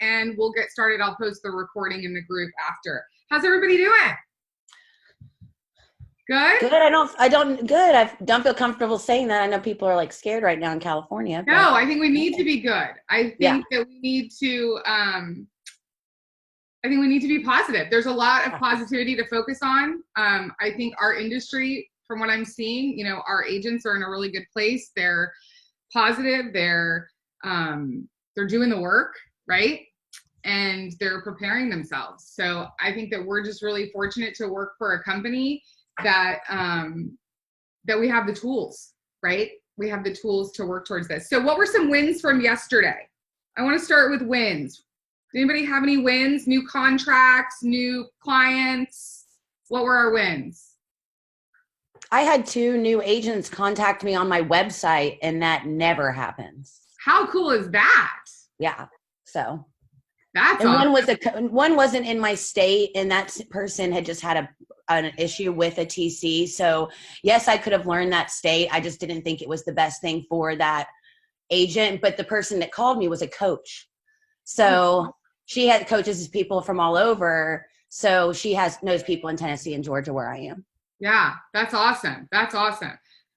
and we'll get started. I'll post the recording in the group after. How's everybody doing? Good? Good. I don't feel comfortable saying that. I know people are like scared right now in California. No, I think we need to be good. I think that we need to, be positive. There's a lot of positivity to focus on. I think our industry, from what I'm seeing, our agents are in a really good place. They're positive. They're doing the work, right? And they're preparing themselves. So I think that we're just really fortunate to work for a company that we have the tools, right? We have the tools to work towards this. So what were some wins from yesterday? I want to start with wins. Does anybody have any wins? New contracts, new clients? What were our wins? I had 2 new agents contact me on my website, and that never happens. How cool is that? Yeah. So that's and awesome. one wasn't in my state, and that person had just had an issue with a TC. So yes, I could have learned that state. I just didn't think it was the best thing for that agent. But the person that called me was a coach. So she had coaches people from all over. So she knows people in Tennessee and Georgia where I am. Yeah, that's awesome. That's awesome.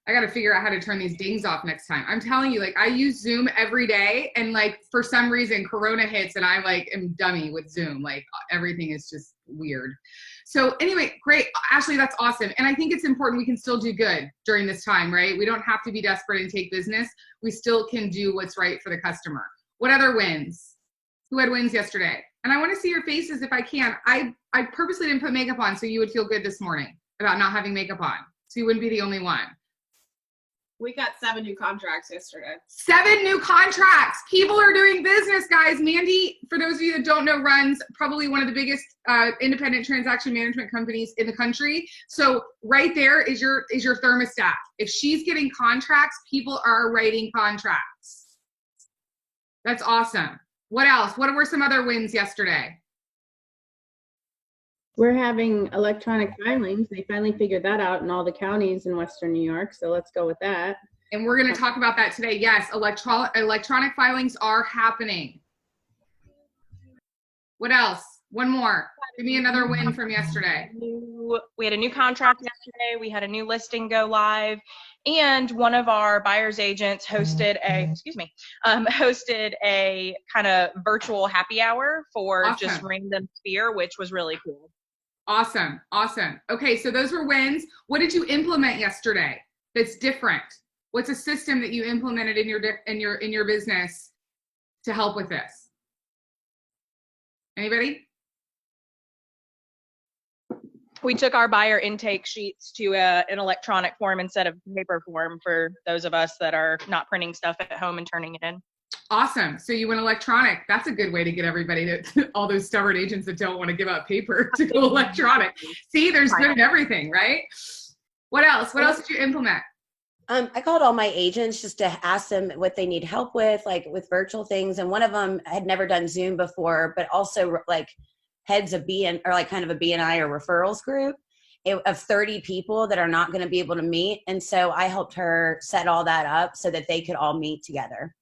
I got to figure out how to turn these dings off next time. I'm telling you, I use Zoom every day, and for some reason Corona hits and I am dummy with Zoom. Everything is just weird. So anyway, great. Ashley, that's awesome. And I think it's important we can still do good during this time, right? We don't have to be desperate and take business. We still can do what's right for the customer. What other wins? Who had wins yesterday? And I want to see your faces if I can. I purposely didn't put makeup on so you would feel good this morning about not having makeup on. So you wouldn't be the only one. We got 7 new contracts yesterday. 7 new contracts. People are doing business, guys. Mandy, for those of you that don't know, runs probably one of the biggest independent transaction management companies in the country. So right there is your thermostat. If she's getting contracts, people are writing contracts. That's awesome. What else? What were some other wins yesterday? We're having electronic filings. They finally figured that out in all the counties in Western New York. So let's go with that. And we're going to talk about that today. Yes, electronic filings are happening. What else? One more. Give me another win from yesterday. We had a new contract yesterday. We had a new listing go live. And one of our buyer's agents hosted a kind of virtual happy hour for just random sphere, which was really cool. Awesome. Awesome. Okay. So those were wins. What did you implement yesterday that's different? What's a system that you implemented in your business to help with this? Anybody? We took our buyer intake sheets to an electronic form instead of paper form for those of us that are not printing stuff at home and turning it in. Awesome. So you went electronic. That's a good way to get everybody to all those stubborn agents that don't want to give up paper to go electronic. See, there's good in everything, right? What else? What else did you implement? I called all my agents just to ask them what they need help with, with virtual things. And one of them had never done Zoom before, but also heads of kind of a BNI or referrals group of 30 people that are not going to be able to meet. And so I helped her set all that up so that they could all meet together.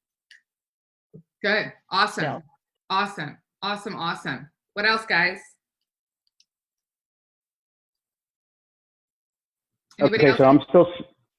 Good. Awesome. So. Awesome. Awesome. Awesome. What else, guys? Anybody okay, else? So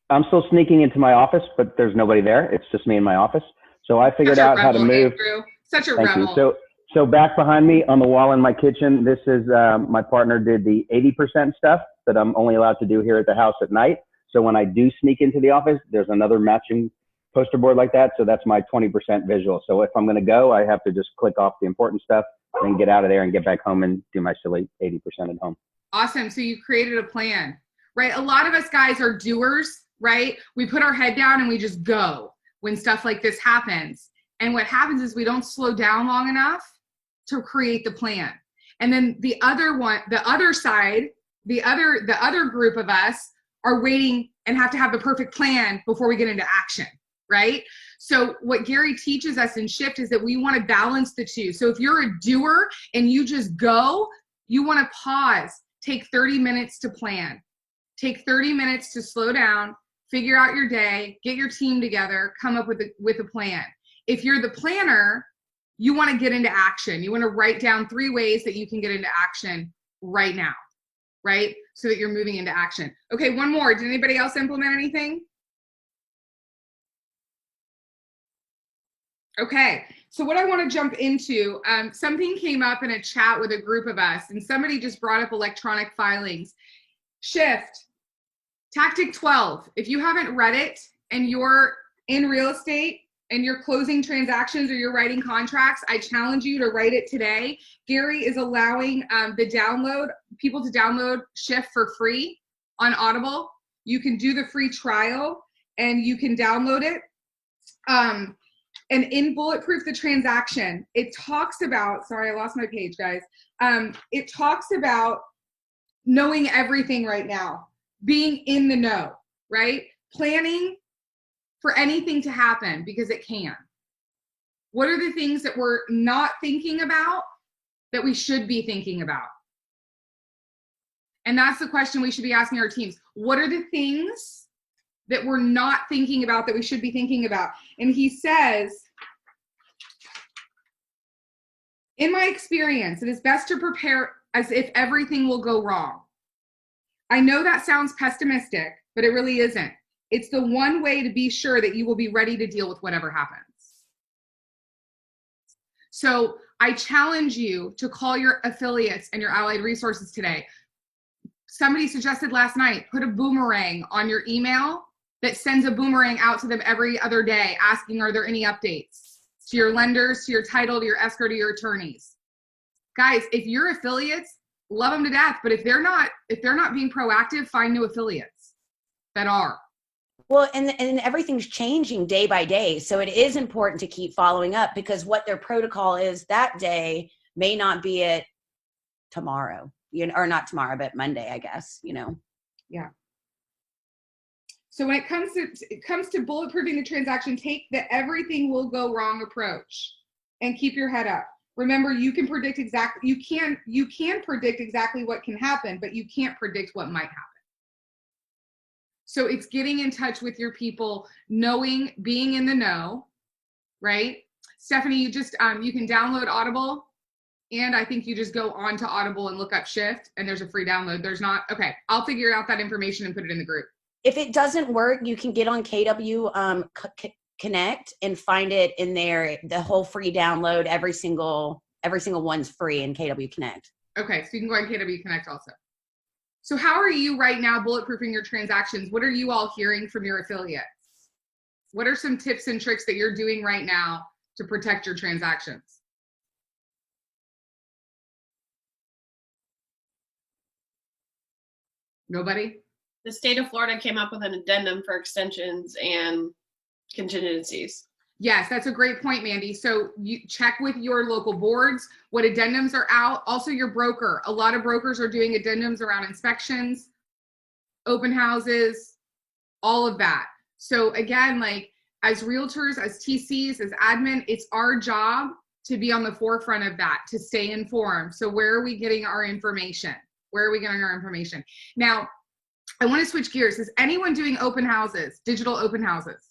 I'm still sneaking into my office, but there's nobody there. It's just me in my office. So I figured out how to move. Andrew. Such a Thank rebel. you. So back behind me on the wall in my kitchen, this is my partner did the 80% stuff that I'm only allowed to do here at the house at night. So when I do sneak into the office, there's another matching poster board like that. So that's my 20% visual. So if I'm going to go, I have to just click off the important stuff and get out of there and get back home and do my silly 80% at home. Awesome. So you created a plan, right? A lot of us guys are doers, right? We put our head down and we just go when stuff like this happens. And what happens is we don't slow down long enough to create the plan. And then the other group of us are waiting and have to have the perfect plan before we get into action, right? So what Gary teaches us in Shift is that we want to balance the two. So if you're a doer and you just go, you want to pause, take 30 minutes to plan, take 30 minutes to slow down, figure out your day, get your team together, come up with a plan. If you're the planner, you want to get into action. You want to write down 3 ways that you can get into action right now, right? So that you're moving into action. Okay, one more. Did anybody else implement anything? Okay, so what I want to jump into, something came up in a chat with a group of us, and somebody just brought up electronic filings. Shift, Tactic 12. If you haven't read it and you're in real estate and you're closing transactions or you're writing contracts, I challenge you to write it today. Gary is allowing people to download Shift for free on Audible. You can do the free trial and you can download it. And in Bulletproof the Transaction, it talks about, sorry, I lost my page, guys. It talks about knowing everything right now, being in the know, right? Planning for anything to happen because it can. What are the things that we're not thinking about that we should be thinking about? And that's the question we should be asking our teams. What are the things that we're not thinking about that we should be thinking about? And he says, in my experience, it is best to prepare as if everything will go wrong. I know that sounds pessimistic, but it really isn't. It's the one way to be sure that you will be ready to deal with whatever happens. So I challenge you to call your affiliates and your allied resources today. Somebody suggested last night, put a boomerang on your email that sends a boomerang out to them every other day asking, are there any updates to your lenders, to your title, to your escrow, to your attorneys? Guys, if your affiliates, love them to death, but if they're not being proactive, find new affiliates that are. Well, and everything's changing day by day. So it is important to keep following up because what their protocol is that day may not be it tomorrow, or not tomorrow, but Monday, I guess, Yeah. So when it comes to bulletproofing the transaction, take the everything will go wrong approach and keep your head up. Remember, you can predict you can predict exactly what can happen, but you can't predict what might happen. So it's getting in touch with your people, knowing, being in the know, right? Stephanie, you just you can download Audible, and I think you just go on to Audible and look up Shift, and there's a free download. There's not, okay, I'll figure out that information and put it in the group. If it doesn't work, you can get on KW Connect and find it in there. The whole free download, every single one's free in KW Connect. Okay, so you can go on KW Connect also. So how are you right now bulletproofing your transactions? What are you all hearing from your affiliates? What are some tips and tricks that you're doing right now to protect your transactions? Nobody? The state of Florida came up with an addendum for extensions and contingencies. Yes, that's a great point, Mandy. So you check with your local boards, what addendums are out. Also your broker. A lot of brokers are doing addendums around inspections, open houses, all of that. So again, like as realtors, as TCs, as admin, it's our job to be on the forefront of that, to stay informed. So where are we getting our information? Where are we getting our information? Now, I want to switch gears. Is anyone doing open houses, digital open houses?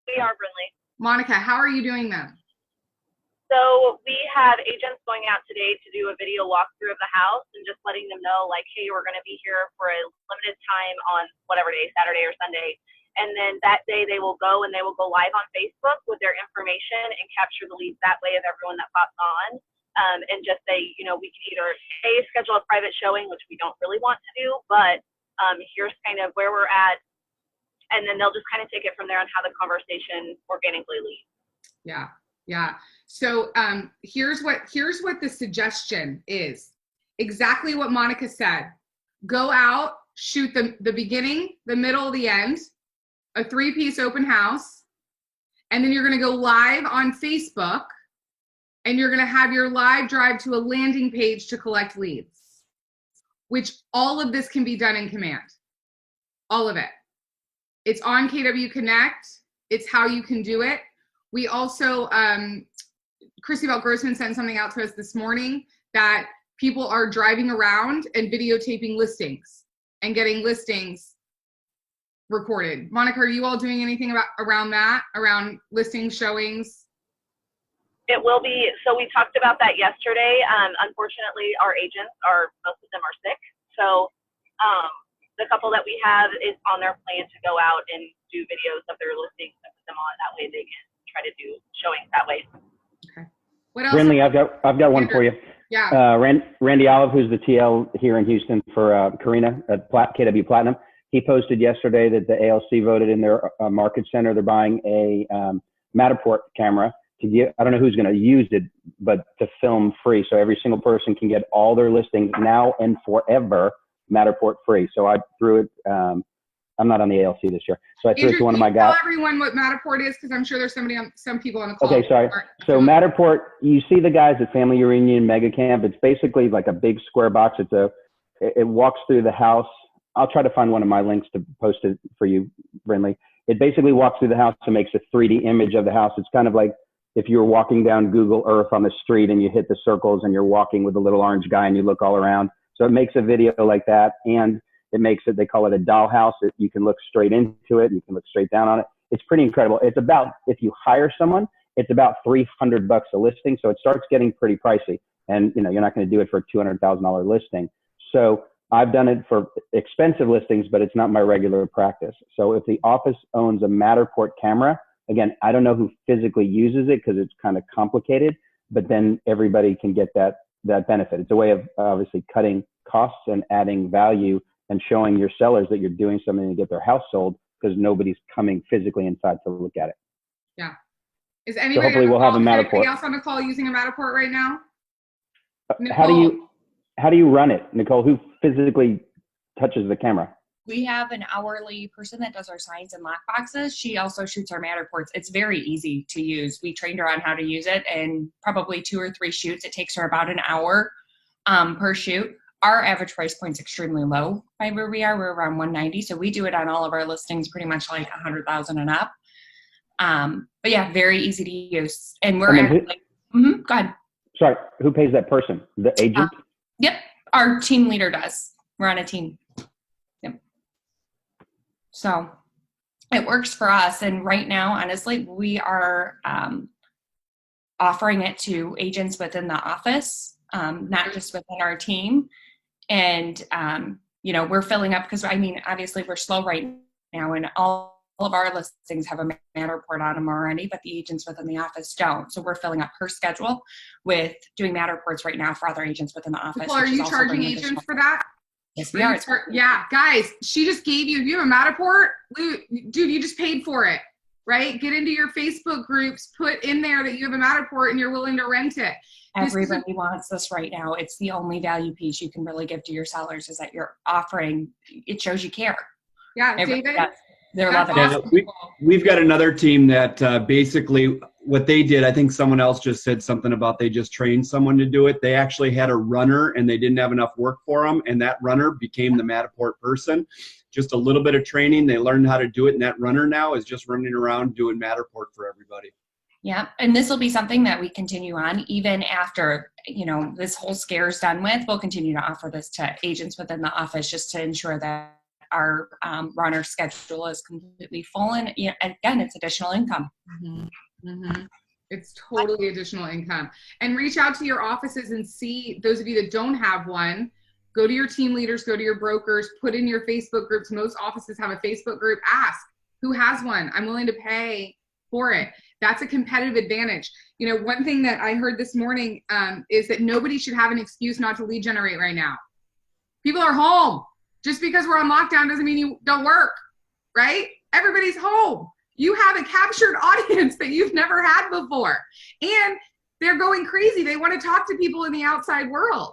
We are, Brinley. Monica, how are you doing them? So we have agents going out today to do a video walkthrough of the house and just letting them know, like, hey, we're going to be here for a limited time on whatever day, Saturday or Sunday. And then that day they will go live on Facebook with their information and capture the leads that way of everyone that pops on. And just say, we can either schedule a private showing, which we don't really want to do, but here's kind of where we're at. And then they'll just kind of take it from there on how the conversation organically leads. Yeah. So here's what the suggestion is. Exactly what Monica said. Go out, shoot the beginning, the middle, the end, a 3-piece open house, and then you're going to go live on Facebook, and you're going to have your live drive to a landing page to collect leads, which all of this can be done in Command. All of it. It's on KW Connect. It's how you can do it. We also, Christy Belt Grossman sent something out to us this morning that people are driving around and videotaping listings and getting listings recorded. Monica, are you all doing anything around that, around listings, showings? It will be. So we talked about that yesterday. Unfortunately, our agents most of them are sick. So the couple that we have is on their plan to go out and do videos of their listings and put them on. That way they can try to do showings that way. Okay. What else? Brinley, I've got one for you. Yeah. Randy Olive, who's the TL here in Houston for Karina at KW Platinum, he posted yesterday that the ALC voted in their market center. They're buying a Matterport camera to give. I don't know who's going to use it, but to film free, so every single person can get all their listings now and forever Matterport free. So I threw it. I'm not on the ALC this year, so I threw it to one of my guys. Tell everyone what Matterport is, because I'm sure there's some people on the call. Okay, sorry. So Matterport, you see the guys at Family Reunion, Mega Camp. It's basically like a big square box. It walks through the house. I'll try to find one of my links to post it for you, Brinley. It basically walks through the house and makes a 3D image of the house. It's kind of like if you were walking down Google Earth on the street and you hit the circles and you're walking with a little orange guy and you look all around. So it makes a video like that, and it makes it, they call it a dollhouse. You can look straight into it. You can look straight down on it. It's pretty incredible. It's about, if you hire someone, it's about $300 a listing. So it starts getting pretty pricey, and you're not going to do it for a $200,000 listing. So I've done it for expensive listings, but it's not my regular practice. So if the office owns a Matterport camera, again, I don't know who physically uses it because it's kind of complicated, but then everybody can get that benefit. It's a way of obviously cutting costs and adding value and showing your sellers that you're doing something to get their house sold, because nobody's coming physically inside to look at it. Yeah. Is anybody, so hopefully we'll have a Matterport. Anybody else on the call using a Matterport right now? How do you run it, Nicole? Who physically touches the camera? We have an hourly person that does our signs and lock boxes. She also shoots our Matterports. It's very easy to use. We trained her on how to use it, and probably 2 or 3 shoots. It takes her about an hour per shoot. Our average price point is extremely low by where we are. We're around $190. So we do it on all of our listings pretty much like 100,000 and up. But yeah, very easy to use. And we're go ahead. Sorry, who pays that person? The agent? Yep. Our team leader does. We're on a team. Yep. So it works for us. And right now, honestly, we are offering it to agents within the office, not just within our team. And, we're filling up because, obviously we're slow right now, and all of our listings have a Matterport on them already, but the agents within the office don't. So we're filling up her schedule with doing Matterports right now for other agents within the office. Well, are you charging agents for that? Yes, we are. Yeah, guys, she just gave you, if you have a Matterport, dude, you just paid for it, right? Get into your Facebook groups, put in there that you have a Matterport and you're willing to rent it. Everybody wants this right now. It's the only value piece you can really give to your sellers, is that you're offering. It shows you care. Yeah, David. They're loving it. We've got another team that basically what they did, I think someone else just said something about they just trained someone to do it. They actually had a runner and they didn't have enough work for them, and that runner became the Matterport person. Just a little bit of training, they learned how to do it, and that runner now is just running around doing Matterport for everybody. Yeah, and this will be something that we continue on even after, this whole scare is done with. We'll continue to offer this to agents within the office just to ensure that our runner schedule is completely full. And again, it's additional income. Mm-hmm. Mm-hmm. It's totally additional income. And reach out to your offices and see, those of you that don't have one, go to your team leaders, go to your brokers, put in your Facebook groups. Most offices have a Facebook group. Ask who has one. I'm willing to pay for it. That's a competitive advantage. One thing that I heard this morning is that nobody should have an excuse not to lead generate right now. People are home. Just because we're on lockdown doesn't mean you don't work, right? Everybody's home. You have a captured audience that you've never had before. And they're going crazy. They want to talk to people in the outside world,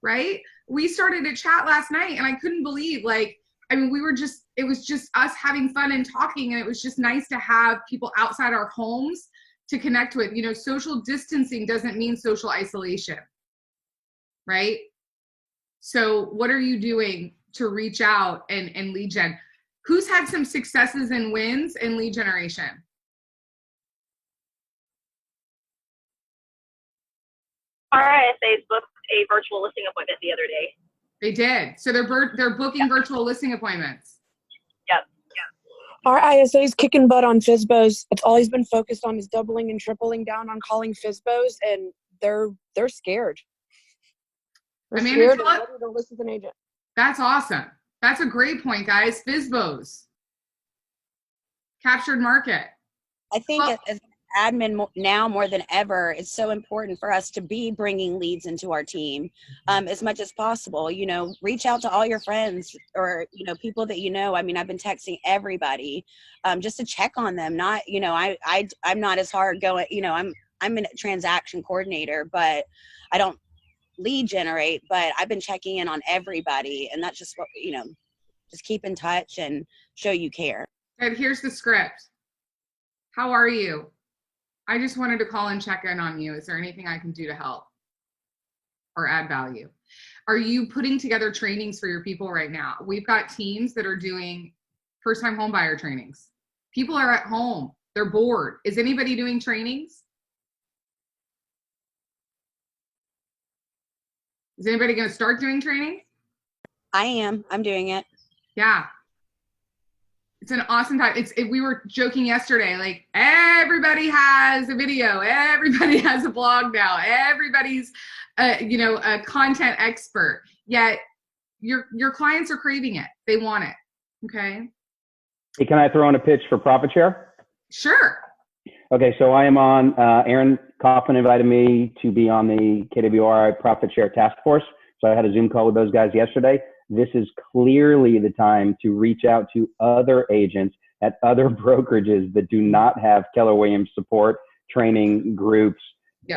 right? We started a chat last night and I couldn't believe, it was just us having fun and talking, and it was just nice to have people outside our homes to connect with. Social distancing doesn't mean social isolation, right? So what are you doing to reach out and lead gen? Who's had some successes and wins in lead generation? RISA's booked a virtual listing appointment the other day. They did. So they're booking virtual listing appointments. Yep. Our ISA is kicking butt on FSBOs. It's all he's been focused on is doubling and tripling down on calling FSBOs, and they're scared. They're Amanda, scared and ready to list as an agent. That's awesome. That's a great point, guys. FSBOs. Captured market. I think as admin now more than ever, it's so important for us to be bringing leads into our team as much as possible. You know, reach out to all your friends or, you know, people that you know. I mean, I've been texting everybody just to check on them. Not, you know, I'm not as hard going, you know, I'm a transaction coordinator, but I don't lead generate, but I've been checking in on everybody, and that's just what, you know, just keep in touch and show you care. And here's the script. How are you? I just wanted to call and check in on you. Is there anything I can do to help or add value? Are you putting together trainings for your people right now? We've got teams that are doing first-time home buyer trainings. People are at home. They're bored. Is anybody doing trainings? Is anybody going to start doing training? I am. I'm doing it. Yeah. It's an awesome time. We were joking yesterday, like everybody has a video, everybody has a blog now, everybody's, you know, a content expert. Yet your clients are craving it. They want it. Okay. Hey, can I throw in a pitch for Profit Share? Sure. Okay, so I am on, Aaron Kaufman invited me to be on the KWRI Profit Share Task Force. So I had a Zoom call with those guys yesterday. This is clearly the time to reach out to other agents at other brokerages that do not have Keller Williams support, training groups,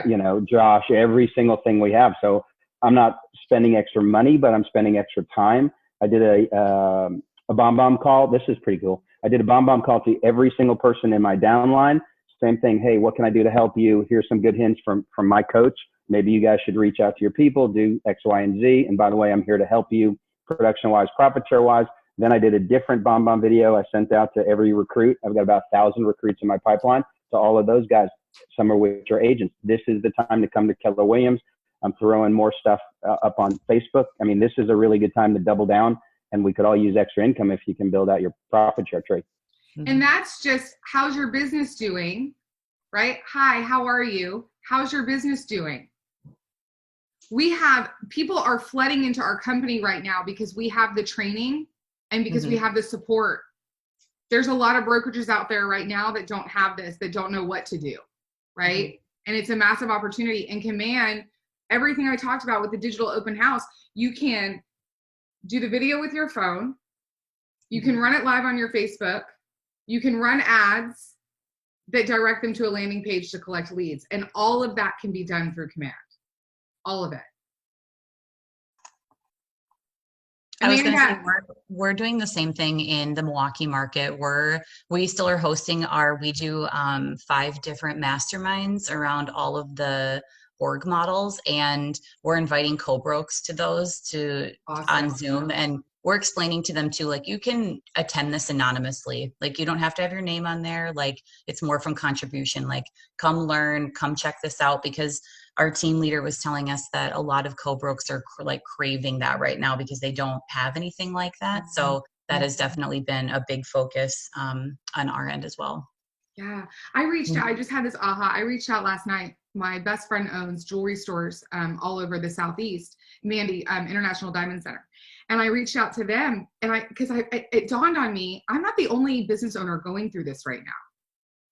you know, Josh, every single thing we have. So I'm not spending extra money, but I'm spending extra time. I did a bomb call. This is pretty cool. I did a bomb call to every single person in my downline. Same thing. Hey, what can I do to help you? Here's some good hints from my coach. Maybe you guys should reach out to your people, do X, Y, and Z. And by the way, I'm here to help you production-wise, profit share-wise. Then I did a different bomb video I sent out to every recruit. I've got about 1,000 recruits in my pipeline. To all of those guys, some are with your agents. This is the time to come to Keller Williams. I'm throwing more stuff up on Facebook. I mean, this is a really good time to double down, and we could all use extra income if you can build out your profit share trade. And that's just, how's your business doing, right? Hi, how are you? How's your business doing? We have, people are flooding into our company right now because we have the training and because we have the support. There's a lot of brokerages out there right now that don't have this, that don't know what to do, right? And it's a massive opportunity. And Command, everything I talked about with the digital open house, you can do the video with your phone. You can run it live on your Facebook. You can run ads that direct them to a landing page to collect leads. And all of that can be done through Command. All of it. I was going to say we're doing the same thing in the Milwaukee market. We still are hosting we do 5 different masterminds around all of the org models, and we're inviting co-brokes to those on Zoom, and we're explaining to them too, like, you can attend this anonymously. Like, you don't have to have your name on there. Like, it's more from contribution. Like, come learn, come check this out, because our team leader was telling us that a lot of co-brokes are like craving that right now because they don't have anything like that. So that has definitely been a big focus on our end as well. Yeah, I reached out, I just had this aha. I reached out last night. My best friend owns jewelry stores all over the Southeast, Mandy, International Diamond Center. And I reached out to them, and because it dawned on me, I'm not the only business owner going through this right now,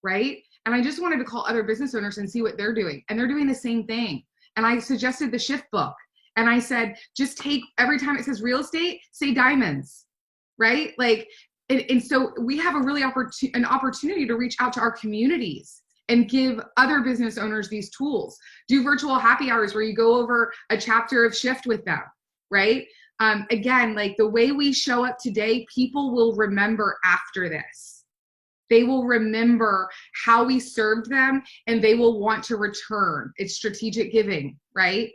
right? And I just wanted to call other business owners and see what they're doing. And they're doing the same thing. And I suggested the shift book. And I said, just take, every time it says real estate, say diamonds, right? Like, and so we have a really an opportunity to reach out to our communities and give other business owners these tools. Do virtual happy hours where you go over a chapter of shift with them, right? Again, like, the way we show up today, people will remember after this. They will remember how we served them, and they will want to return. It's strategic giving, right?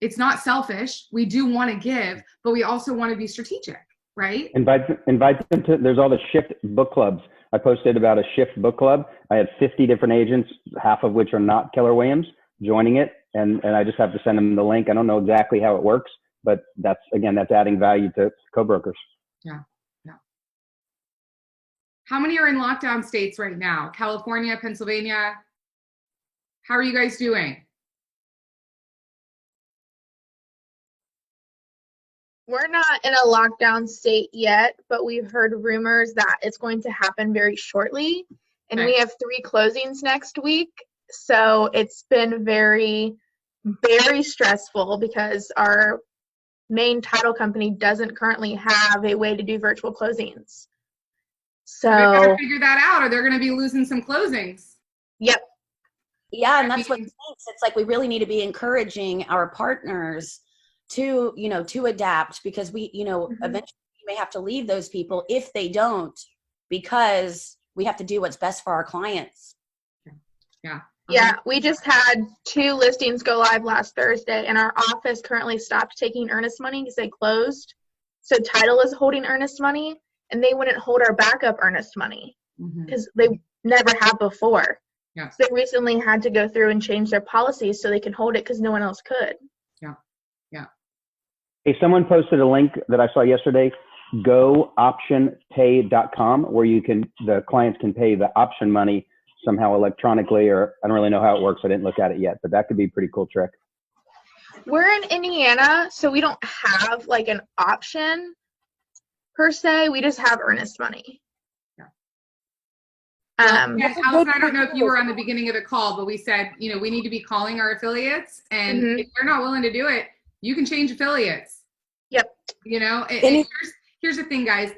It's not selfish. We do want to give, but we also want to be strategic, right? Invite them to, there's all the shift book clubs. I posted about a shift book club. I had 50 different agents, half of which are not Keller Williams, joining it. And I just have to send them the link. I don't know exactly how it works, but that's adding value to co-brokers. Yeah. How many are in lockdown states right now? California, Pennsylvania? How are you guys doing? We're not in a lockdown state yet, but we've heard rumors that it's going to happen very shortly. And we have 3 closings next week. So it's been very, very stressful because our main title company doesn't currently have a way to do virtual closings. So they gotta figure that out, or they're going to be losing some closings. Yep. Yeah, and that's what it means. It's like we really need to be encouraging our partners to, you know, to adapt, because we, you know, eventually we may have to leave those people if they don't, because we have to do what's best for our clients. Yeah. Yeah, we just had 2 listings go live last Thursday, and our office currently stopped taking earnest money because they closed. So title is holding earnest money, and they wouldn't hold our backup earnest money because they never have before. Yes. So they recently had to go through and change their policies so they can hold it because no one else could. Yeah. Yeah. Hey, someone posted a link that I saw yesterday, gooptionpay.com, where the clients can pay the option money somehow electronically, or I don't really know how it works. I didn't look at it yet, but that could be a pretty cool trick. We're in Indiana, so we don't have like an option per se. We just have earnest money. And Allison, I don't know if you were on the beginning of the call, but we said, you know, we need to be calling our affiliates, and if they're not willing to do it, you can change affiliates. Yep. You know, and here's the thing, guys.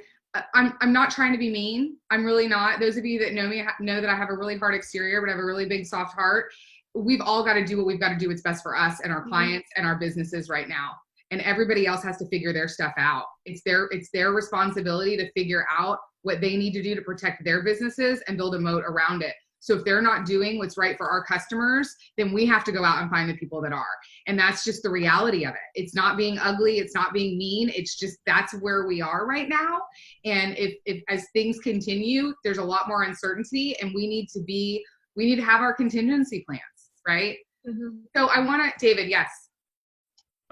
I'm not trying to be mean. I'm really not. Those of you that know me know that I have a really hard exterior, but I have a really big soft heart. We've all got to do what we've got to do what's best for us and our clients and our businesses right now. And everybody else has to figure their stuff out. It's their responsibility to figure out what they need to do to protect their businesses and build a moat around it. So if they're not doing what's right for our customers, then we have to go out and find the people that are. And that's just the reality of it. It's not being ugly. It's not being mean. It's just, that's where we are right now. And if as things continue, there's a lot more uncertainty, and we need to have our contingency plans, right? So I want to, David, yes.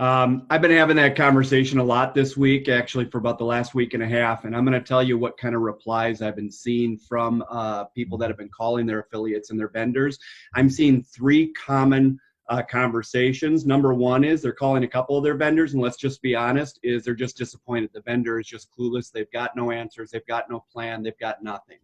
I've been having that conversation a lot this week, actually for about the last week and a half, and I'm going to tell you what kind of replies I've been seeing from people that have been calling their affiliates and their vendors. I'm seeing 3 common conversations. Number one is they're calling a couple of their vendors, and let's just be honest, is they're just disappointed. The vendor is just clueless. They've got no answers. They've got no plan. They've got nothing.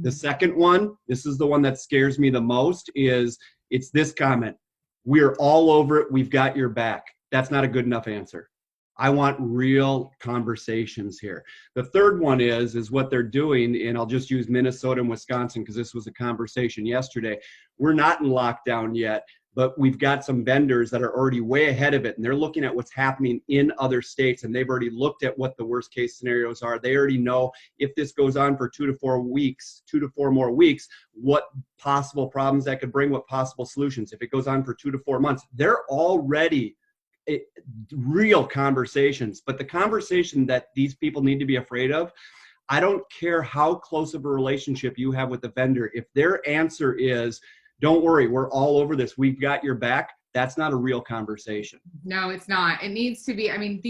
The second one, this is the one that scares me the most, is it's this comment: we're all over it. We've got your back. That's not a good enough answer. I want real conversations here. The third one is what they're doing, and I'll just use Minnesota and Wisconsin because this was a conversation yesterday. We're not in lockdown yet, but we've got some vendors that are already way ahead of it, and they're looking at what's happening in other states, and they've already looked at what the worst case scenarios are. They already know if this goes on for 2 to 4 more weeks, what possible problems that could bring, what possible solutions. If it goes on for 2 to 4 months, they're already real conversations. But the conversation that these people need to be afraid of, I don't care how close of a relationship you have with the vendor, if their answer is, don't worry, we're all over this, we've got your back, that's not a real conversation. No, it's not. It needs to be, I mean,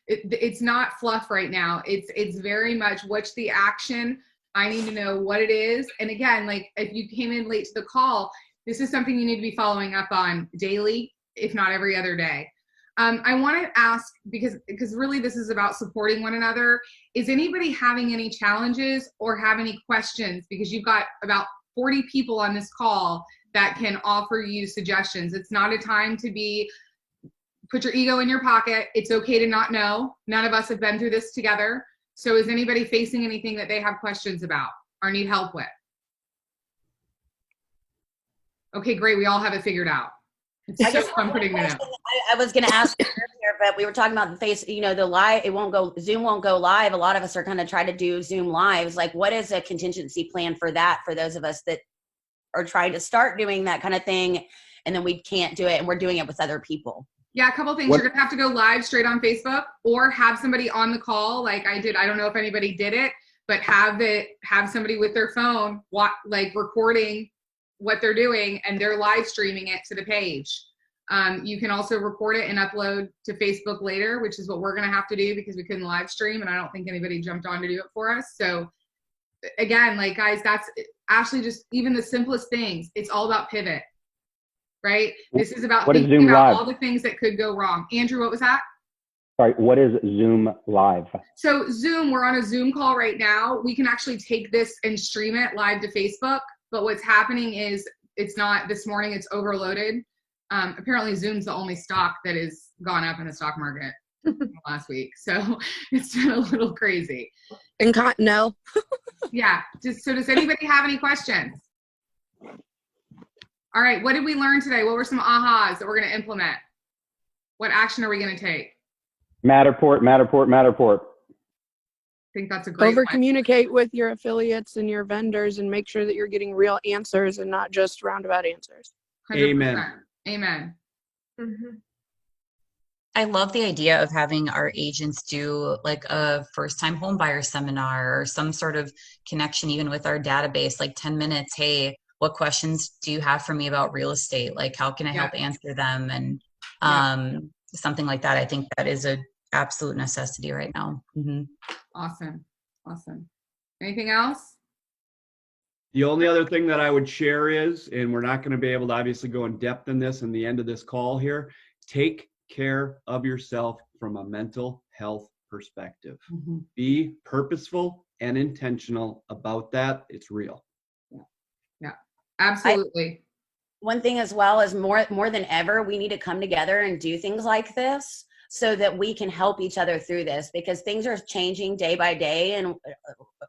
it's not fluff right now. It's very much, what's the action? I need to know what it is. And again, like if you came in late to the call, this is something you need to be following up on daily, if not every other day. I want to ask, because really this is about supporting one another. Is anybody having any challenges or have any questions? Because you've got about 40 people on this call that can offer you suggestions. It's not a time to put your ego in your pocket. It's okay to not know. None of us have been through this together. So is anybody facing anything that they have questions about or need help with? Okay, great. We all have it figured out. It's so fun putting it out. I was going to ask earlier, but we were talking about the live, Zoom won't go live. A lot of us are going to try to do Zoom lives. Like, what is a contingency plan for that, for those of us that are trying to start doing that kind of thing, and then we can't do it and we're doing it with other people? Yeah, a couple things. You're going to have to go live straight on Facebook, or have somebody on the call like I did. I don't know if anybody did it, but have somebody with their phone, like recording what they're doing, and they're live streaming it to the page. You can also record it and upload to Facebook later, which is what we're going to have to do because we couldn't live stream, and I don't think anybody jumped on to do it for us. So again, like guys, that's Ashley, just even the simplest things. It's all about pivot, right? This is about What is thinking Zoom about Live? all the things that could go wrong. Andrew, what was that? Sorry, what is Zoom Live? So Zoom, we're on a Zoom call right now. We can actually take this and stream it live to Facebook. But what's happening is it's not this morning, it's overloaded. Apparently Zoom's the only stock that has gone up in the stock market last week. So it's been a little crazy. No. Yeah. So does anybody have any questions? All right. What did we learn today? What were some ahas that we're going to implement? What action are we going to take? Matterport, Matterport, Matterport. I think that's a great Over one. communicate with your affiliates and your vendors and make sure that you're getting real answers and not just roundabout answers. 100%. Amen. Amen. I love the idea of having our agents do like a first time home buyer seminar or some sort of connection even with our database, like 10 minutes. Hey, what questions do you have for me about real estate? Like, how can I help answer them? And something like that. I think that is a absolute necessity right now. Awesome. Awesome. Anything else? The only other thing that I would share is, and we're not going to be able to obviously go in depth in this in the end of this call here, take care of yourself from a mental health perspective. Be purposeful and intentional about that. It's real. Yeah, absolutely. One thing as well is more than ever, we need to come together and do things like this so that we can help each other through this, because things are changing day by day. And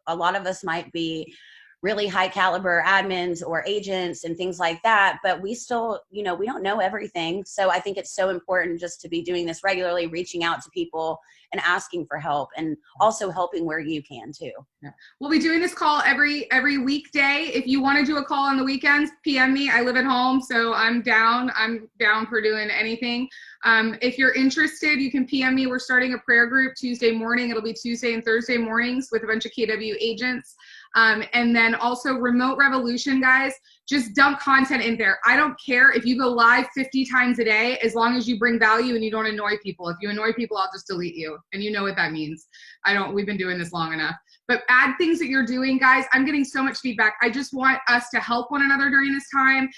a lot of us might be really high caliber admins or agents and things like that, but we still, we don't know everything. So I think it's so important just to be doing this regularly, reaching out to people and asking for help, and also helping where you can too. Yeah. We'll be doing this call every weekday. If you want to do a call on the weekends, PM me. I live at home, so I'm down for doing anything. If you're interested, you can PM me. We're starting a prayer group Tuesday morning. It'll be Tuesday and Thursday mornings with a bunch of KW agents. And then also Remote Revolution, guys, just dump content in there. I don't care if you go live 50 times a day, as long as you bring value and you don't annoy people. If you annoy people, I'll just delete you. And you know what that means. We've been doing this long enough. But add things that you're doing, guys. I'm getting so much feedback. I just want us to help one another during this time.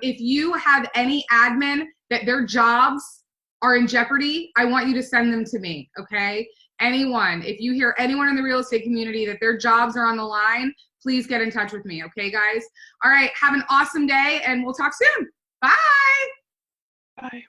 If you have any admin that their jobs are in jeopardy, I want you to send them to me, okay? Anyone, if you hear anyone in the real estate community that their jobs are on the line, please get in touch with me, okay, guys? All right, have an awesome day, and we'll talk soon. Bye. Bye.